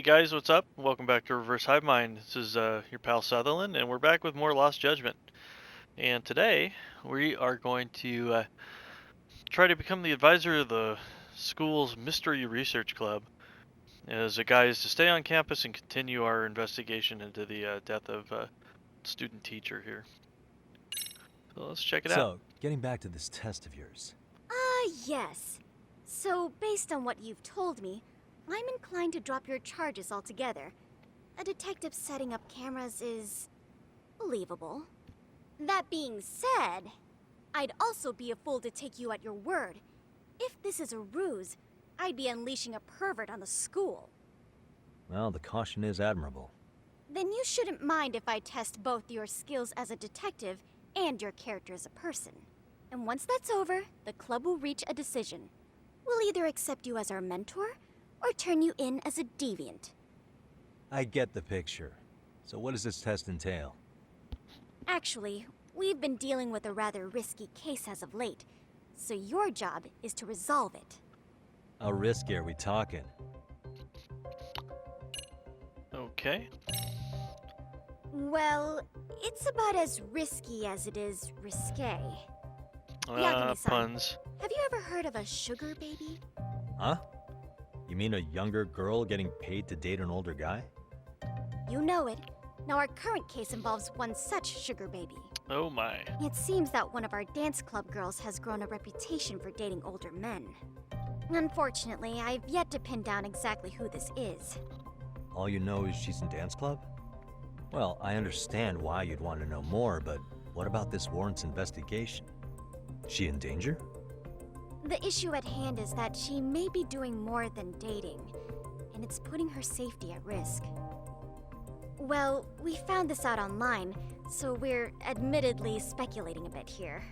guys, what's up? Welcome back to Reverse Hive Mind. This is your pal Sutherland, and we're back with more Lost Judgment. And today, we are going to try to become the advisor of the school's Mystery Research Club. As a guy is to stay on campus and continue our investigation into the death of a student teacher here. So let's check it out. So, getting back to this test of yours. Yes. So, based on what you've told me, I'm inclined to drop your charges altogether. A detective setting up cameras is believable. That being said, I'd also be a fool to take you at your word. If this is a ruse, I'd be unleashing a pervert on the school. Well, the caution is admirable. Then you shouldn't mind if I test both your skills as a detective and your character as a person. And once that's over, the club will reach a decision. We'll either accept you as our mentor, or turn you in as a deviant. I get the picture. So what does this test entail? Actually, we've been dealing with a rather risky case as of late, so your job is to resolve it. How risky are we talking? Okay. Well, it's about as risky as it is risque. Yagami-san, Puns. have you ever heard of a sugar baby? Huh? You mean a younger girl getting paid to date an older guy? You know it. Now our current case involves one such sugar baby. Oh my. It seems that one of our dance club girls has grown a reputation for dating older men. Unfortunately, I've yet to pin down exactly who this is. All you know is she's in dance club? Well, I understand why you'd want to know more, but what about this warrants investigation? Is she in danger? The issue at hand is that she may be doing more than dating, and it's putting her safety at risk. Well, we found this out online, so we're admittedly speculating a bit here.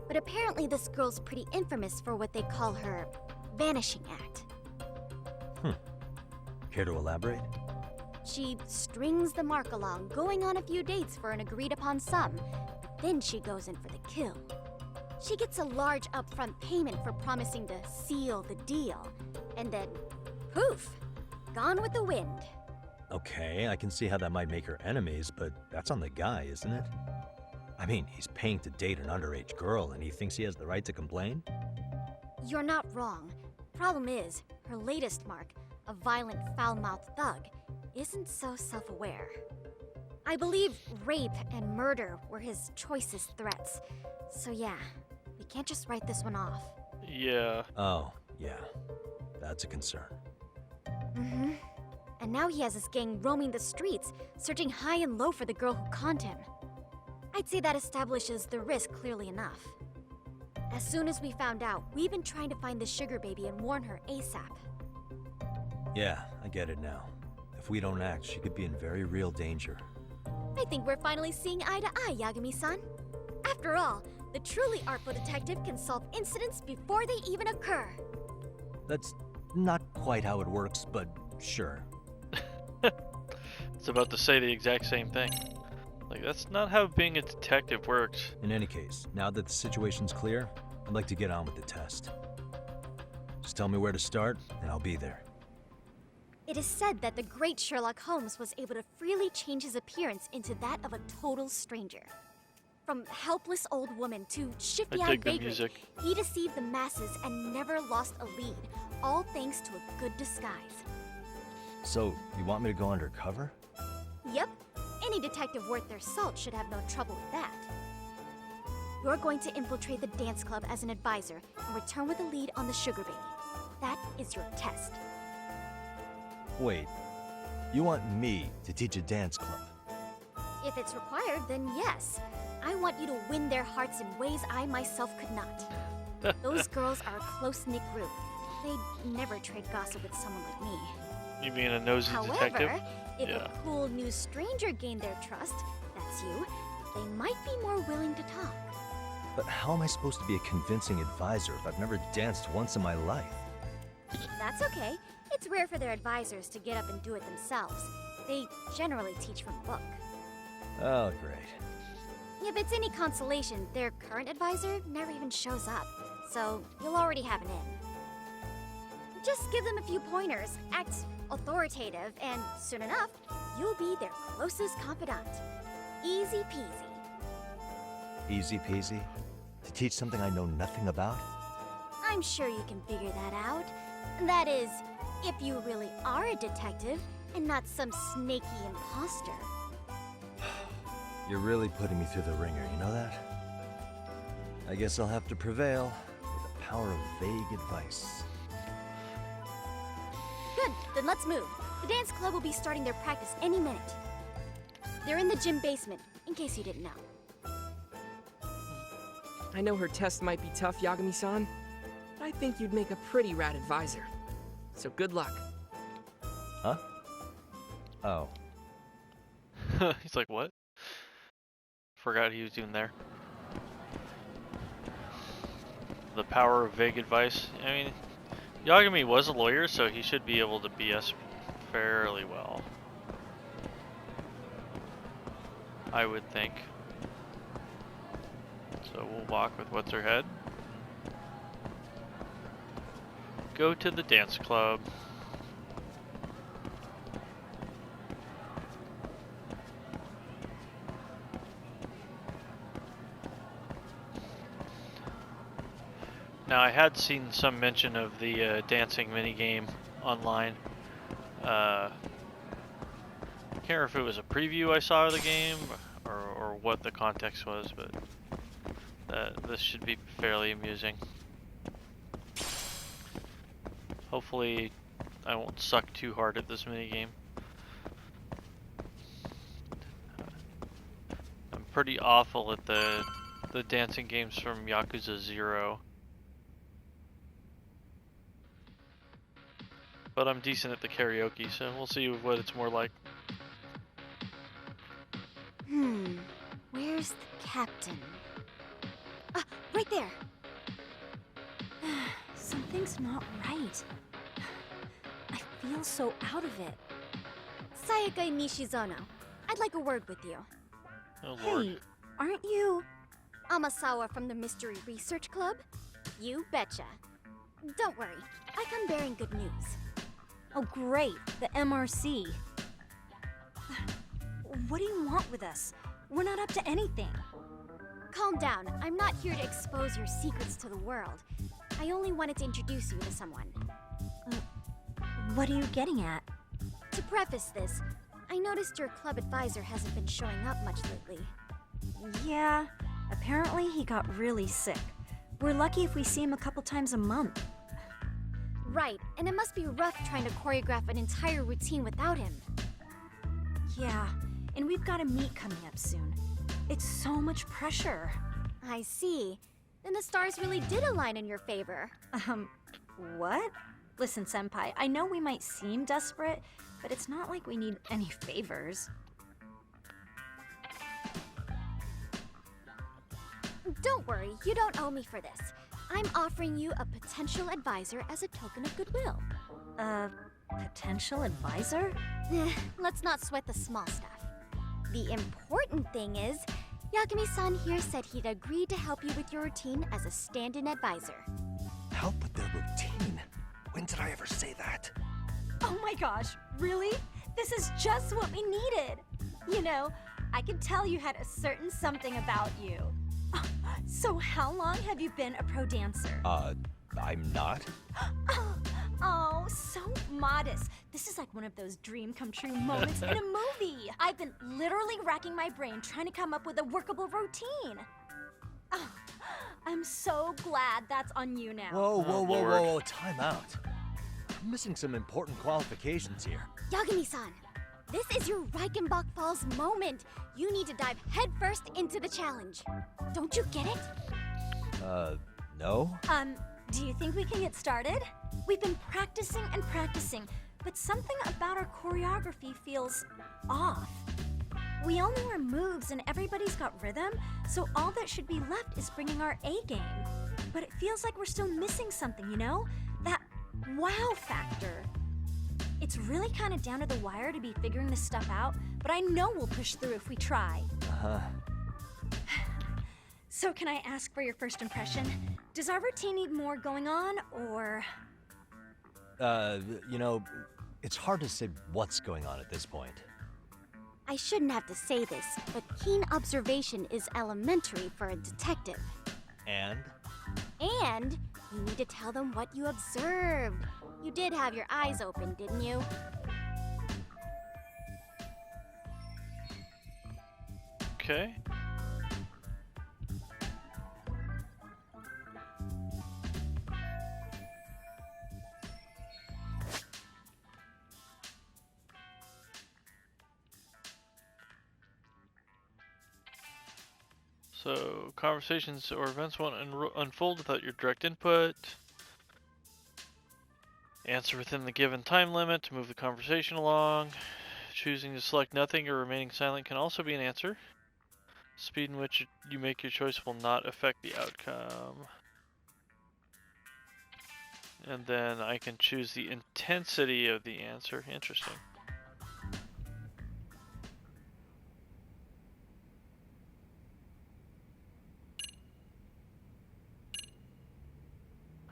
But apparently this girl's pretty infamous for what they call her vanishing act. Care to elaborate? She strings the mark along, going on a few dates for an agreed-upon sum, but then she goes in for the kill. She gets a large upfront payment for promising to seal the deal, and then, poof, gone with the wind. Okay, I can see how that might make her enemies, but that's on the guy, isn't it? I mean, he's paying to date an underage girl, and he thinks he has the right to complain? You're not wrong. Problem is, her latest mark, a violent, foul-mouthed thug, isn't so self-aware. I believe rape and murder were his choicest threats, so yeah. We can't just write this one off. Yeah. Oh, yeah. That's a concern. Mm-hmm. And now he has his gang roaming the streets, searching high and low for the girl who conned him. I'd say that establishes the risk clearly enough. As soon as we found out, we've been trying to find the sugar baby and warn her ASAP. Yeah, I get it now. If we don't act, she could be in very real danger. I think we're finally seeing eye to eye, Yagami-san. After all, the truly artful detective can solve incidents before they even occur. That's not quite how it works, but sure. It's about to say the exact same thing. Like, that's not how being a detective works. In any case, now that the situation's clear, I'd like to get on with the test. Just tell me where to start, and I'll be there. It is said that the great Sherlock Holmes was able to freely change his appearance into that of a total stranger. From helpless old woman to shifty-eyed the vagrant, music. he deceived the masses and never lost a lead, all thanks to a good disguise. So, you want me to go undercover? Yep, any detective worth their salt should have no trouble with that. You're going to infiltrate the dance club as an advisor and return with a lead on the sugar baby. That is your test. Wait, you want me to teach a dance club? If it's required, then yes. I want you to win their hearts in ways I myself could not. Those girls are a close-knit group. They'd never trade gossip with someone like me. You mean a nosy detective? However, if Yeah. a cool new stranger gained their trust, that's you, they might be more willing to talk. But how am I supposed to be a convincing advisor if I've never danced once in my life? That's okay. It's rare for their advisors to get up and do it themselves. They generally teach from a book. Oh, great. If it's any consolation, their current advisor never even shows up, so you'll already have an in. Just give them a few pointers, act authoritative, and soon enough, you'll be their closest confidant. Easy peasy. Easy peasy? To teach something I know nothing about? I'm sure you can figure that out. That is, if you really are a detective and not some snaky imposter. You're really putting me through the ringer, you know that? I guess I'll have to prevail with the power of vague advice. Good, then let's move. The dance club will be starting their practice any minute. They're in the gym basement, in case you didn't know. I know her test might be tough, Yagami-san, but I think you'd make a pretty rad advisor. So good luck. Huh? Oh. He's like, what? Forgot he was doing there. The power of vague advice. I mean, Yagami was a lawyer, so he should be able to BS fairly well. I would think. So we'll walk with what's ahead. Go to the dance club. Now I had seen some mention of the dancing minigame online. I can't remember if it was a preview I saw of the game or what the context was, but this should be fairly amusing. Hopefully I won't suck too hard at this minigame. I'm pretty awful at the dancing games from Yakuza 0. But I'm decent at the karaoke, so we'll see what it's more like. Where's the captain? Ah, right there! Something's not right. I feel so out of it. Sayaka Nishizono, I'd like a word with you. Oh lord. Hey, aren't you... Amasawa from the Mystery Research Club? You betcha. Don't worry, I come bearing good news. Oh great, the MRC. What do you want with us? We're not up to anything. Calm down, I'm not here to expose your secrets to the world. I only wanted to introduce you to someone. What are you getting at? To preface this, I noticed your club advisor hasn't been showing up much lately. Yeah, apparently he got really sick. We're lucky if we see him a couple times a month. Right, and it must be rough trying to choreograph an entire routine without him. Yeah, and we've got a meet coming up soon. It's so much pressure. I see. Then the stars really did align in your favor. What? Listen, Senpai, I know we might seem desperate, but it's not like we need any favors. Don't worry, you don't owe me for this. I'm offering you a potential advisor as a token of goodwill. Potential advisor? Let's not sweat the small stuff. The important thing is, Yagami-san here said he'd agreed to help you with your routine as a stand-in advisor. Help with their routine? When did I ever say that? Oh my gosh, really? This is just what we needed. You know, I could tell you had a certain something about you. So how long have you been a pro dancer? I'm not. Oh, so modest. This is like one of those dream come true moments in a movie. I've been literally racking my brain trying to come up with a workable routine. Oh, I'm so glad that's on you now. Whoa, time out. I'm missing some important qualifications here. Yagami-san, this is your Reichenbach Falls moment. You need to dive headfirst into the challenge. Don't you get it? No? Do you think we can get started? We've been practicing and practicing, but something about our choreography feels off. We all know our moves and everybody's got rhythm, so all that should be left is bringing our A game. But it feels like we're still missing something, you know? That wow factor. It's really kind of down to the wire to be figuring this stuff out, but I know we'll push through if we try. Uh-huh. So can I ask for your first impression? Does our routine need more going on, or... You know, it's hard to say what's going on at this point. I shouldn't have to say this, but keen observation is elementary for a detective. And? And you need to tell them what you observed. You did have your eyes open, didn't you? Okay. So, conversations or events won't unfold without your direct input. Answer within the given time limit to move the conversation along. Choosing to select nothing or remaining silent can also be an answer. Speed in which you make your choice will not affect the outcome. And then I can choose the intensity of the answer. Interesting.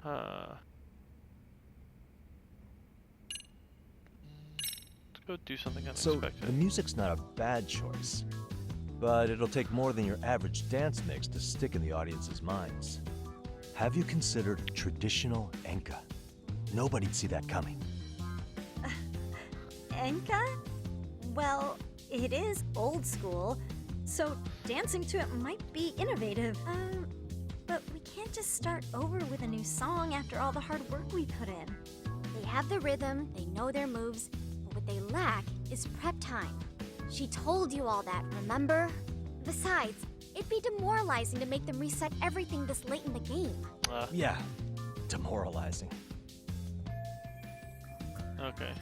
Let's go do something unexpected. So, the music's not a bad choice. But it'll take more than your average dance mix to stick in the audience's minds. Have you considered traditional enka? Nobody'd see that coming. Enka? Well, it is old school, so dancing to it might be innovative. But we can't just start over with a new song after all the hard work we put in. They have the rhythm, they know their moves, but what they lack is prep time. She told you all that, remember? Besides, it'd be demoralizing to make them reset everything this late in the game. Yeah, demoralizing. Okay.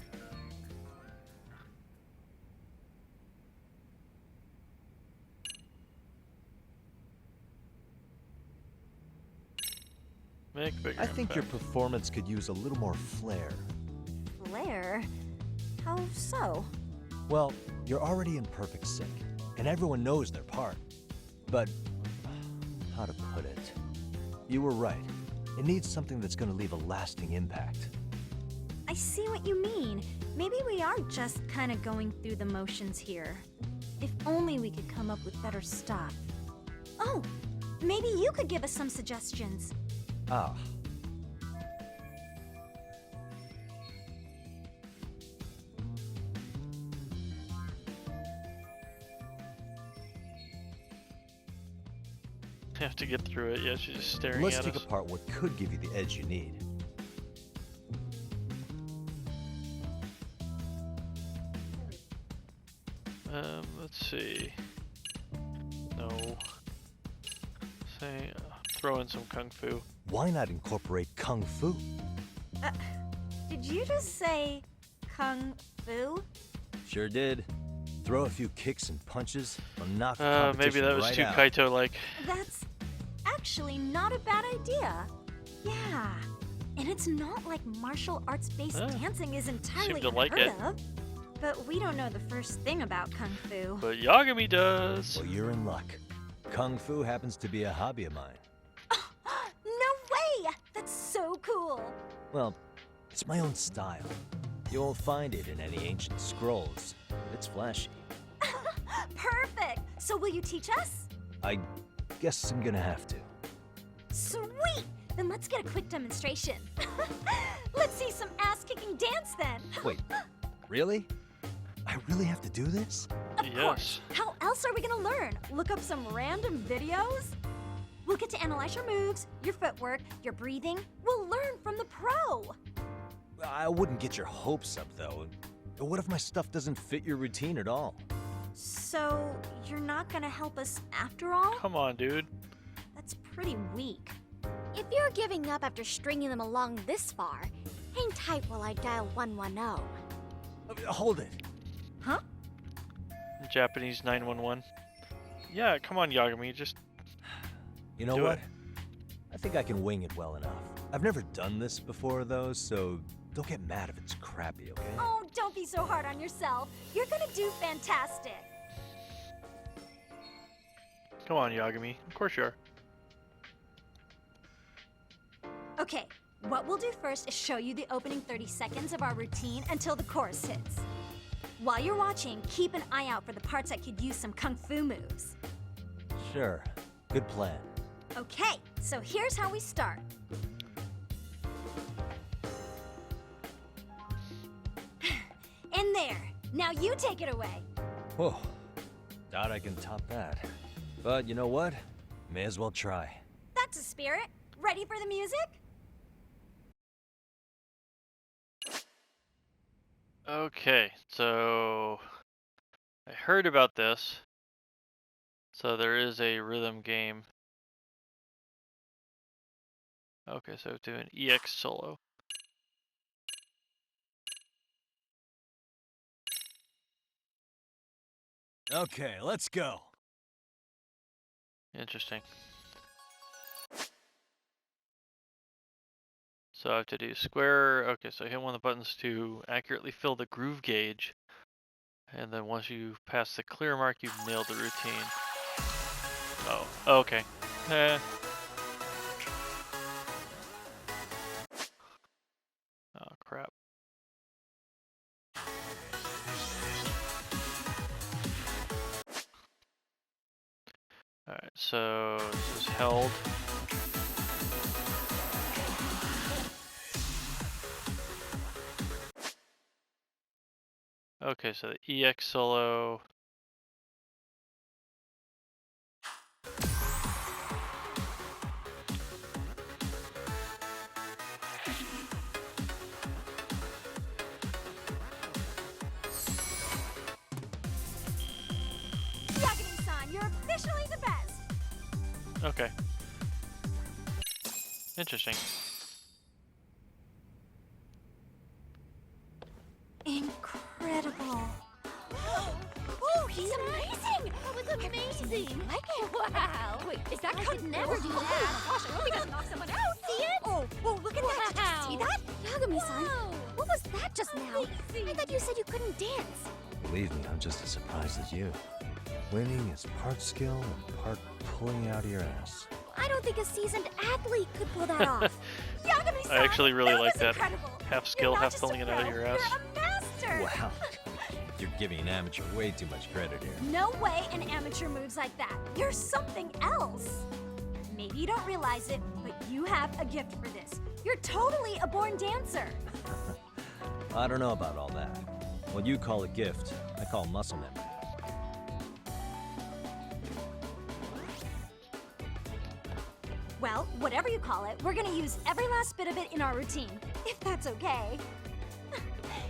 Make bigger I think your impact. performance could use a little more flair. Blair? How so? Well, you're already in perfect sync, and everyone knows their part. But, how to put it? You were right. It needs something that's gonna leave a lasting impact. I see what you mean. Maybe we are just kind of going through the motions here. If only we could come up with better stuff. Oh, maybe you could give us some suggestions. Ah. Have to get through it. Yeah, she's just staring Let's at take us. apart what could give you the edge you need. Let's see. No. Say, throw in some kung fu. Why not incorporate kung fu? Did you just say kung fu? Sure did. Throw a few kicks and punches, or knock the Maybe competition that was right too out. Kaito-like. That's actually not a bad idea. Yeah. And it's not like martial arts-based Ah, dancing is entirely to like unheard it. of. But we don't know the first thing about kung fu. But Yagami does. Well, you're in luck. Kung fu happens to be a hobby of mine. No way! That's so cool. Well, it's my own style. You won't find it in any ancient scrolls. It's flashy. Perfect. So will you teach us? I guess I'm gonna have to. Sweet. Then let's get a quick demonstration. Let's see some ass-kicking dance then. Wait, really? I really have to do this? Of Yes. course. How else are we gonna learn? Look up some random videos? We'll get to analyze your moves, your footwork, your breathing. We'll learn from the pro. I wouldn't get your hopes up, though. What if my stuff doesn't fit your routine at all? So, you're not gonna help us after all? Come on, dude. That's pretty weak. If you're giving up after stringing them along this far, hang tight while I dial 110. Hold it. Huh? Japanese 911. Yeah, come on, Yagami. Just You know Do what? it. I think I can wing it well enough. I've never done this before, though, so don't get mad if it's crappy, okay? Oh, don't be so hard on yourself. You're gonna do fantastic. come on, Yagami. Of course you are. Okay, What we'll do first is show you the opening 30 seconds of our routine until the chorus hits. While you're watching, keep an eye out for the parts that could use some kung fu moves. Sure. Good plan. Okay, so here's how we start. In there. Now you take it away. Whoa. Doubt I can top that. But you know what? May as well try. That's a spirit. Ready for the music? Okay, so I heard about this. So there is a rhythm game. Okay, so do an EX solo. Okay, let's go. Interesting. So I have to do square. Okay, so hit one of the buttons to accurately fill the groove gauge. And then once you pass the clear mark, you've nailed the routine. Oh, okay. Eh. Oh, crap. Alright, so this is held. Okay, so the EX solo. Yagami-san, you're officially the best! Okay. Interesting. Incredible. Oh, he's amazing! That was amazing! Like it? Wow! Wait, is that I could never do that. Gosh, I hope he doesn't knock someone out. See it? Oh, look at that! Did you see that? Yagami-san, Wow. what was that just now? I thought you said you couldn't dance. Believe me, I'm just as surprised as you. Winning is part skill and part pulling out of your ass. I don't think a seasoned athlete could pull that off. Yagami-san, I actually really like was that. incredible. Half skill, You're not half just a pulling it out of pro, your ass. You're a master! Wow. You're giving an amateur way too much credit here. No way an amateur moves like that. You're something else. Maybe you don't realize it, but you have a gift for this. You're totally a born dancer. I don't know about all that. What you call a gift, I call muscle memory. Well, whatever you call it, we're gonna use every last bit of it in our routine, if that's okay.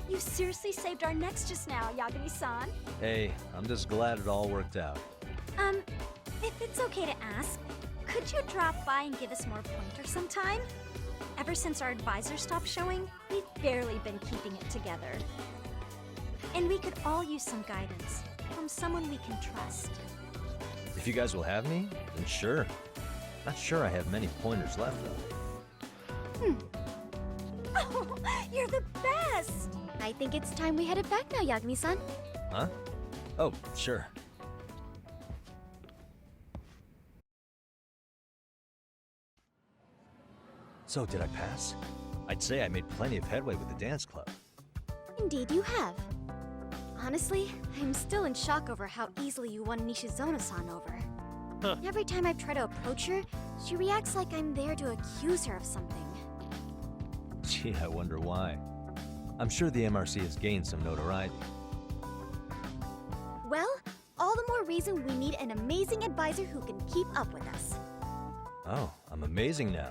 You seriously saved our necks just now, Yagami-san. Hey, I'm just glad it all worked out. If it's okay to ask, could you drop by and give us more pointers sometime? Ever since our advisor stopped showing, we've barely been keeping it together. And we could all use some guidance from someone we can trust. If you guys will have me, then sure. Not sure I have many pointers left, though. Oh, you're the best! I think it's time we headed back now, Yagami-san. Huh? Oh, sure. So, did I pass? I'd say I made plenty of headway with the dance club. Indeed you have. Honestly, I'm still in shock over how easily you won Nishizono-san over. Huh. Every time I try to approach her, she reacts like I'm there to accuse her of something. Gee, I wonder why. I'm sure the MRC has gained some notoriety. Well, all the more reason we need an amazing advisor who can keep up with us. Oh, I'm amazing now.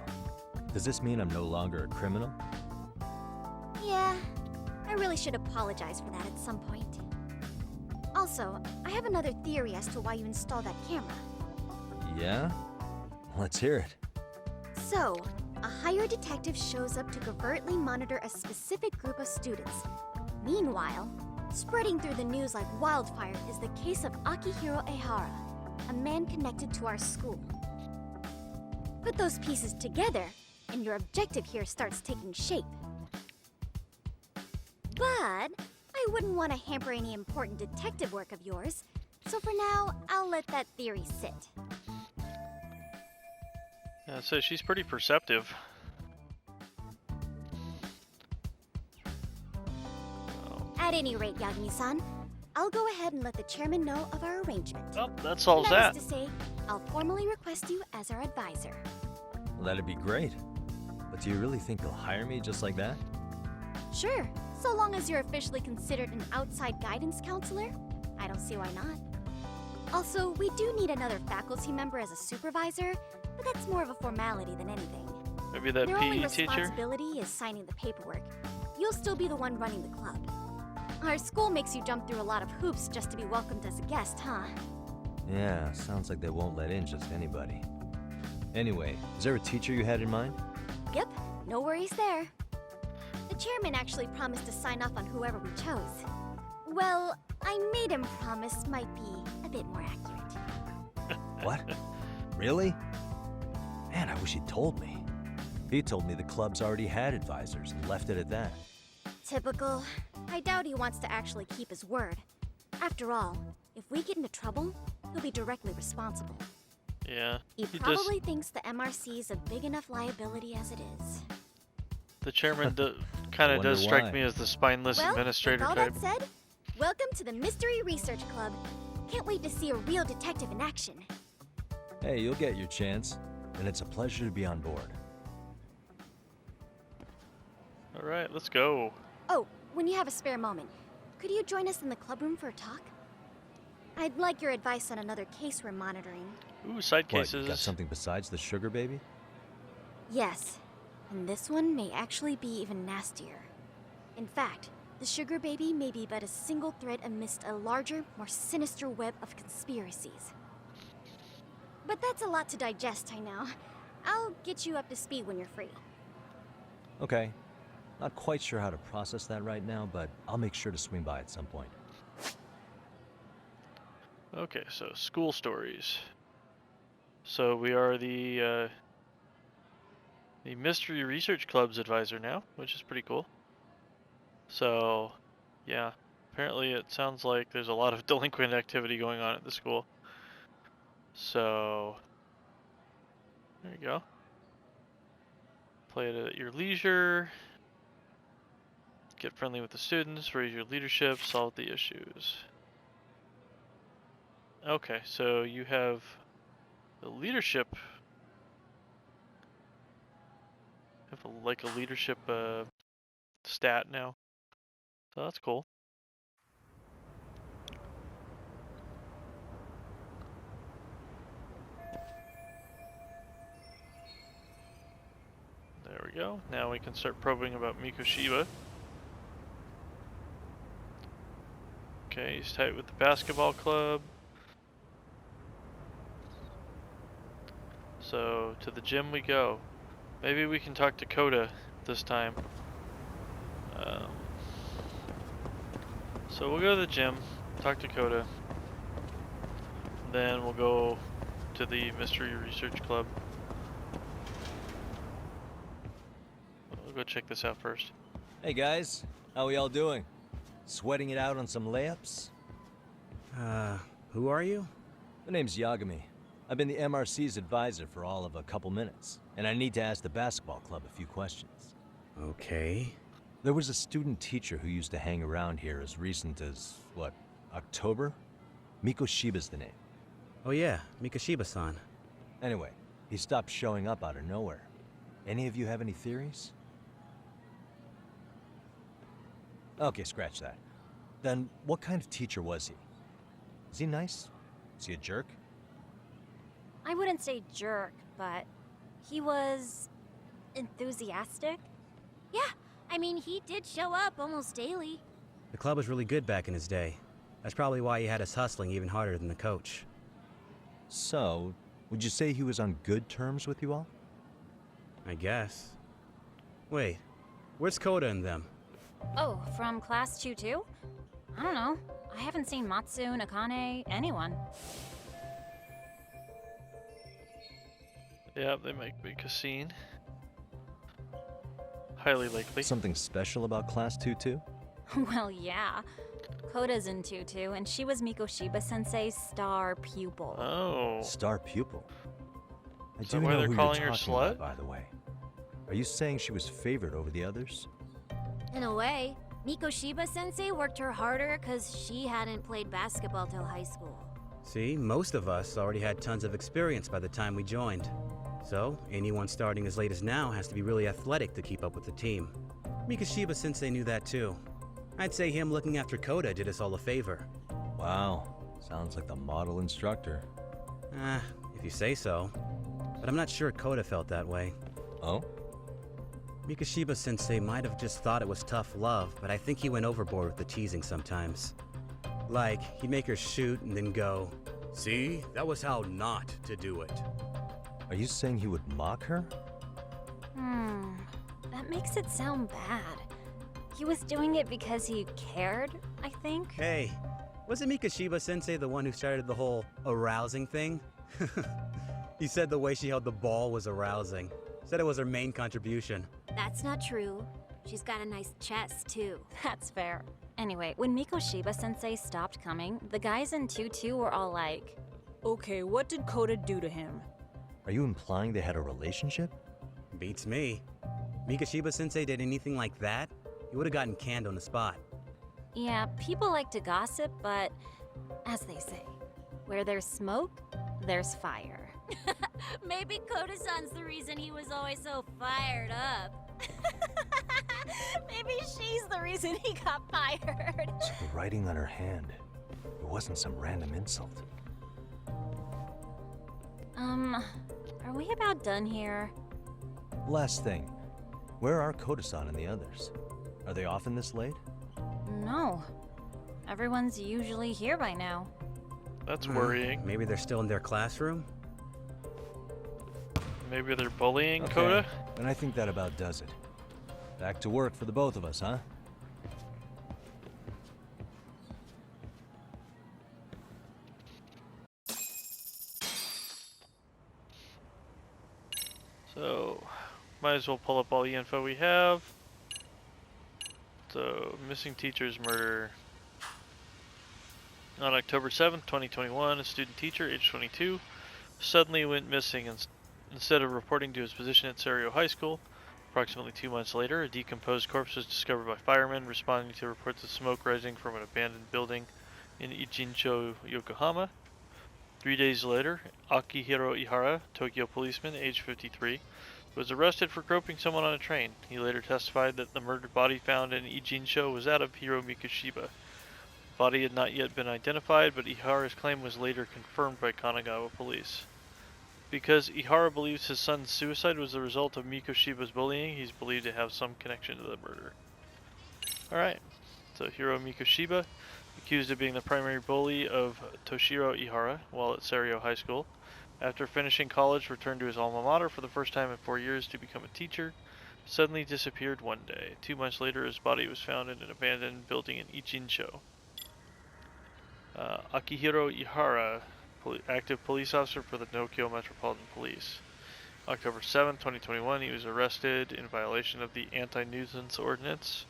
Does this mean I'm no longer a criminal? Yeah, I really should apologize for that at some point. Also, I have another theory as to why you installed that camera. Yeah? Let's hear it. So, a hired detective shows up to covertly monitor a specific group of students. Meanwhile, spreading through the news like wildfire is the case of Akihiro Ehara, a man connected to our school. Put those pieces together, and your objective here starts taking shape. But I wouldn't want to hamper any important detective work of yours, so for now, I'll let that theory sit. Yeah, so she's pretty perceptive. At any rate, Yagami-san, I'll go ahead and let the chairman know of our arrangement. Oh, that solves That that. is to say, I'll formally request you as our advisor. Well, that'd be great. But do you really think they'll hire me just like that? Sure, so long as you're officially considered an outside guidance counselor, I don't see why not. Also, we do need another faculty member as a supervisor, but that's more of a formality than anything. Maybe that Their only PE teacher? responsibility is signing the paperwork. You'll still be the one running the club. Our school makes you jump through a lot of hoops just to be welcomed as a guest, huh? Yeah, sounds like they won't let in just anybody. Anyway, is there a teacher you had in mind? Yep, no worries there. The chairman actually promised to sign off on whoever we chose. Well, I made him promise might be a bit more accurate. What? Really? Man, I wish he'd told me. He told me the club's already had advisors and left it at that. Typical. I doubt he wants to actually keep his word. After all, if we get into trouble, he'll be directly responsible. Yeah. He He probably thinks the MRC's a big enough liability as it is. The chairman kind of Wonder does strike why. me as the spineless Well, administrator with all type. that said, welcome to the Mystery Research Club. Can't wait to see a real detective in action. Hey, you'll get your chance, and it's a pleasure to be on board. All right, let's go. Oh, when you have a spare moment, could you join us in the club room for a talk? I'd like your advice on another case we're monitoring. Ooh, side What, cases. got something besides the sugar baby? Yes, and this one may actually be even nastier. In fact, the sugar baby may be but a single thread amidst a larger, more sinister web of conspiracies. But that's a lot to digest, I know. I'll get you up to speed when you're free. Okay. Not quite sure how to process that right now, but I'll make sure to swing by at some point. Okay, so school stories. So we are the Mystery Research Club's advisor now, which is pretty cool. So, yeah, apparently it sounds like there's a lot of delinquent activity going on at the school. So, there you go. Play it at your leisure. Get friendly with the students, raise your leadership, solve the issues. Okay, so you have the leadership. Like a leadership stat now. So that's cool. There we go. Now we can start probing about Mikoshiba. Okay, he's tight with the basketball club. So, to the gym we go. Maybe we can talk to Coda this time. So we'll go to the gym, talk to Coda. Then we'll go to the Mystery Research Club. We'll go check this out first. Hey guys, how we all doing? Sweating it out on some layups? Who are you? My name's Yagami. I've been the MRC's advisor for all of a couple minutes, and I need to ask the basketball club a few questions. Okay. There was a student teacher who used to hang around here as recent as, what, October? Mikoshiba's the name. Oh yeah, Mikoshiba-san. Anyway, he stopped showing up out of nowhere. Any of you have any theories? Okay, scratch that. Then, what kind of teacher was he? Is he nice? Is he a jerk? I wouldn't say jerk, but he was enthusiastic. Yeah, I mean, he did show up almost daily. The club was really good back in his day. That's probably why he had us hustling even harder than the coach. So, would you say he was on good terms with you all? I guess. Wait, where's Koda and them? Oh, from class 2-2? I don't know. I haven't seen Matsu, Nakane, anyone. Yeah, they might make a scene. Highly likely. Something special about Class 2-2? Well, yeah. Koda's in 2-2, and she was Mikoshiba-sensei's star pupil. Oh. Star pupil. I Is do that why know they're who calling you're her talking about, slut? by the way. Are you saying she was favored over the others? In a way, Mikoshiba-sensei worked her harder because she hadn't played basketball till high school. See, most of us already had tons of experience by the time we joined. So, anyone starting as late as now has to be really athletic to keep up with the team. Mikoshiba-sensei knew that too. I'd say him looking after Koda did us all a favor. Wow, sounds like the model instructor. If you say so. But I'm not sure Koda felt that way. Oh? Mikoshiba-sensei might have just thought it was tough love, but I think he went overboard with the teasing sometimes. Like, he'd make her shoot and then go, "See, that was how not to do it." Are you saying he would mock her? That makes it sound bad. He was doing it because he cared, I think. Hey, wasn't Mikoshiba-sensei the one who started the whole arousing thing? He said the way she held the ball was arousing. Said it was her main contribution. That's not true. She's got a nice chest, too. That's fair. Anyway, when Mikoshiba-sensei stopped coming, the guys in 2-2 were all like, Okay, what did Koda do to him? Are you implying they had a relationship? Beats me. Mikoshiba-sensei did anything like that, he would have gotten canned on the spot. yeah, people like to gossip, but as they say, where there's smoke, there's fire. Maybe Koda-san's the reason he was always so fired up. Maybe she's the reason he got fired. So the writing on her hand, it wasn't some random insult. Are we about done here? Last thing, where are Koda-san and the others? Are they often this late? No. Everyone's usually here by now. That's worrying. Maybe they're still in their classroom? Maybe they're bullying Okay, Koda? then I think that about does it. Back to work for the both of us, huh? So, might as well pull up all the info we have. So, missing teacher's murder. On October 7th, 2021, a student teacher, age 22, suddenly went missing instead of reporting to his position at Serio High School. Approximately 2 months later, a decomposed corpse was discovered by firemen responding to reports of smoke rising from an abandoned building in Ichincho, Yokohama. 3 days later, Akihiro Ihara, Tokyo policeman, age 53, was arrested for groping someone on a train. He later testified that the murdered body found in Ichincho was that of Hiro Mikoshiba. The body had not yet been identified, but Ihara's claim was later confirmed by Kanagawa police. Because Ihara believes his son's suicide was the result of Mikoshiba's bullying, he's believed to have some connection to the murder. Alright, so Hiro Mikoshiba, accused of being the primary bully of Toshiro Ihara while at Serio High School. After finishing college, returned to his alma mater for the first time in 4 years to become a teacher, suddenly disappeared one day. 2 months later, his body was found in an abandoned building in Ichincho. Akihiro Ihara, active police officer for the Tokyo Metropolitan Police. October 7, 2021, he was arrested in violation of the anti-nuisance ordinance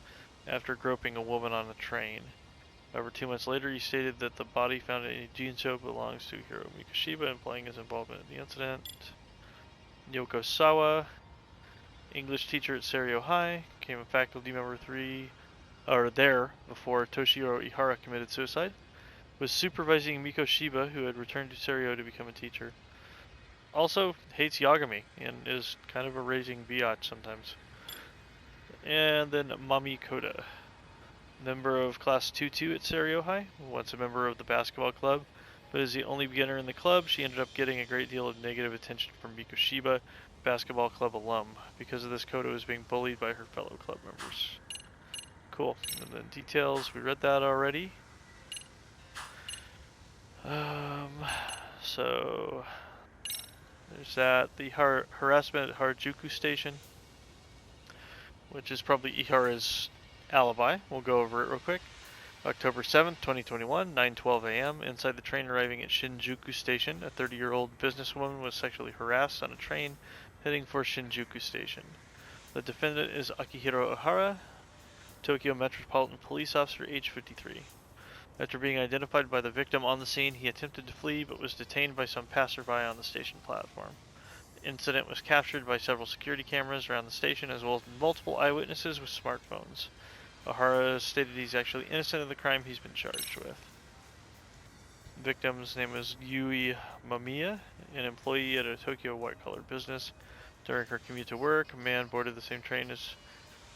after groping a woman on a train. However, 2 months later, he stated that the body found in Ijincho belongs to Hiro Mikoshiba, implying his involvement in the incident. Yoko Sawa, English teacher at Serio High, became a faculty member there before Toshiro Ihara committed suicide. Was supervising Mikoshiba, who had returned to Serio to become a teacher. Also hates Yagami and is kind of a raging biatch sometimes. And then Mami Koda, member of Class 2-2 at Serio High, once a member of the basketball club, but as the only beginner in the club, she ended up getting a great deal of negative attention from Mikoshiba, basketball club alum. Because of this, Koda was being bullied by her fellow club members. Cool. And then details, we read that already. So there's that. The harassment at Harajuku Station, which is probably Ihara's alibi. We'll go over it real quick. October 7th, 2021, 9:12 a.m. Inside the train arriving at Shinjuku Station, a 30-year-old businesswoman was sexually harassed on a train heading for Shinjuku Station. The defendant is Akihiro Ihara, Tokyo Metropolitan Police officer, age 53. After being identified by the victim on the scene, he attempted to flee but was detained by some passerby on the station platform. The incident was captured by several security cameras around the station as well as multiple eyewitnesses with smartphones. Ihara stated he's actually innocent of the crime he's been charged with. The victim's name is Yui Mamiya, an employee at a Tokyo white-collar business. During her commute to work, a man boarded the same train as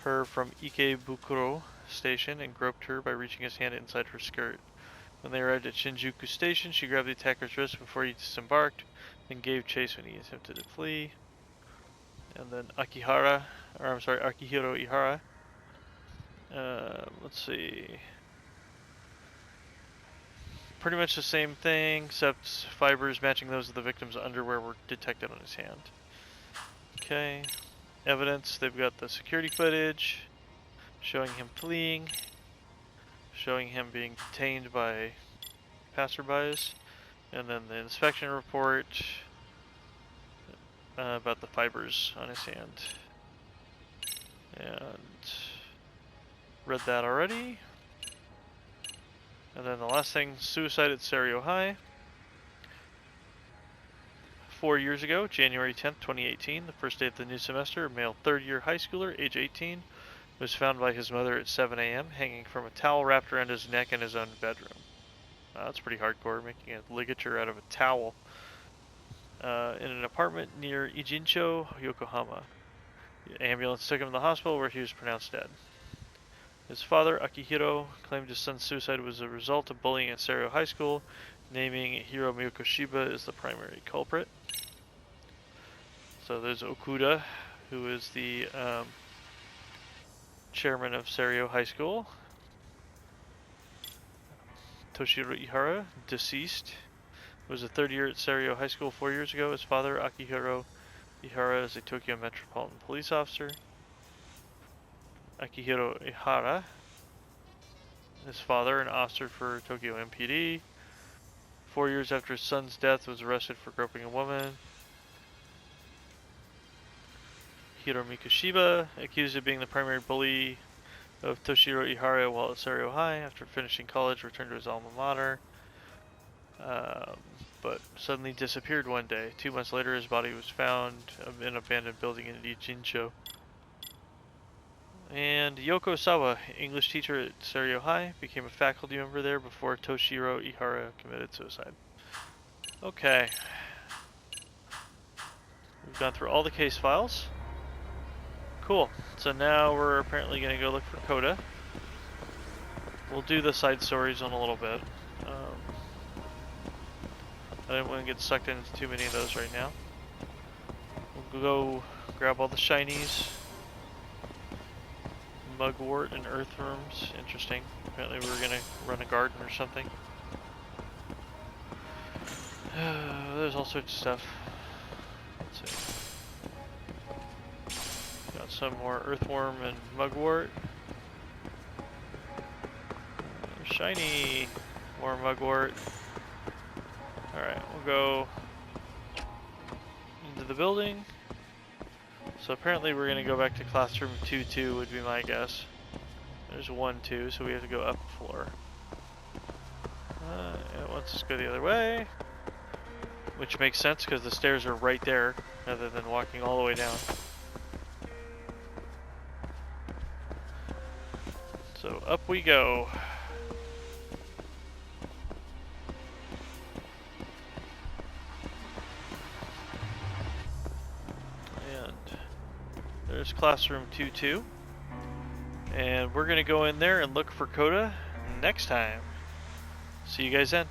her from Ikebukuro Station and groped her by reaching his hand inside her skirt. When they arrived at Shinjuku Station, she grabbed the attacker's wrist before he disembarked, then gave chase when he attempted to flee. And then Akihiro Ihara. Let's see. Pretty much the same thing, except fibers matching those of the victim's underwear were detected on his hand. Okay. Evidence, they've got the security footage showing him fleeing, showing him being detained by passerbys, and then the inspection report about the fibers on his hand. And read that already. And then the last thing, suicide at Serio High. 4 years ago, January 10th, 2018, the first day of the new semester, a male third-year high schooler, age 18, was found by his mother at 7 a.m. hanging from a towel wrapped around his neck in his own bedroom. That's pretty hardcore, making a ligature out of a towel. In an apartment near Ijincho, Yokohama. The ambulance took him to the hospital where he was pronounced dead. His father, Akihiro, claimed his son's suicide was a result of bullying at Serio High School, naming Hiro Miyokoshiba as the primary culprit. So there's Okuda, who is the chairman of Serio High School. Toshiro Ihara, deceased, was a third year at Serio High School 4 years ago. His father, Akihiro Ihara, is a Tokyo Metropolitan Police officer. Akihiro Ihara, his father, an officer for Tokyo MPD. 4 years after his son's death, was arrested for groping a woman. Hiro Mikoshiba, accused of being the primary bully of Toshiro Ihara while at Serio High. After finishing college, returned to his alma mater, but suddenly disappeared one day. 2 months later, his body was found in an abandoned building in Ijincho. And Yoko Sawa, English teacher at Serio High, became a faculty member there before Toshiro Ihara committed suicide. Okay. We've gone through all the case files. Cool. So now we're apparently going to go look for Koda. We'll do the side stories in a little bit. I didn't want to get sucked into too many of those right now. We'll go grab all the shinies. Mugwort and earthworms. Interesting. Apparently we were going to run a garden or something. There's all sorts of stuff. Let's see. Got some more earthworm and mugwort. Shiny! More mugwort. Alright, we'll go into the building. So apparently we're going to go back to classroom 2-2 would be my guess. There's 1-2, so we have to go up a floor. It wants us to go the other way. Which makes sense because the stairs are right there, rather than walking all the way down. So up we go. And there's classroom 2-2. And we're going to go in there and look for Koda next time. See you guys then.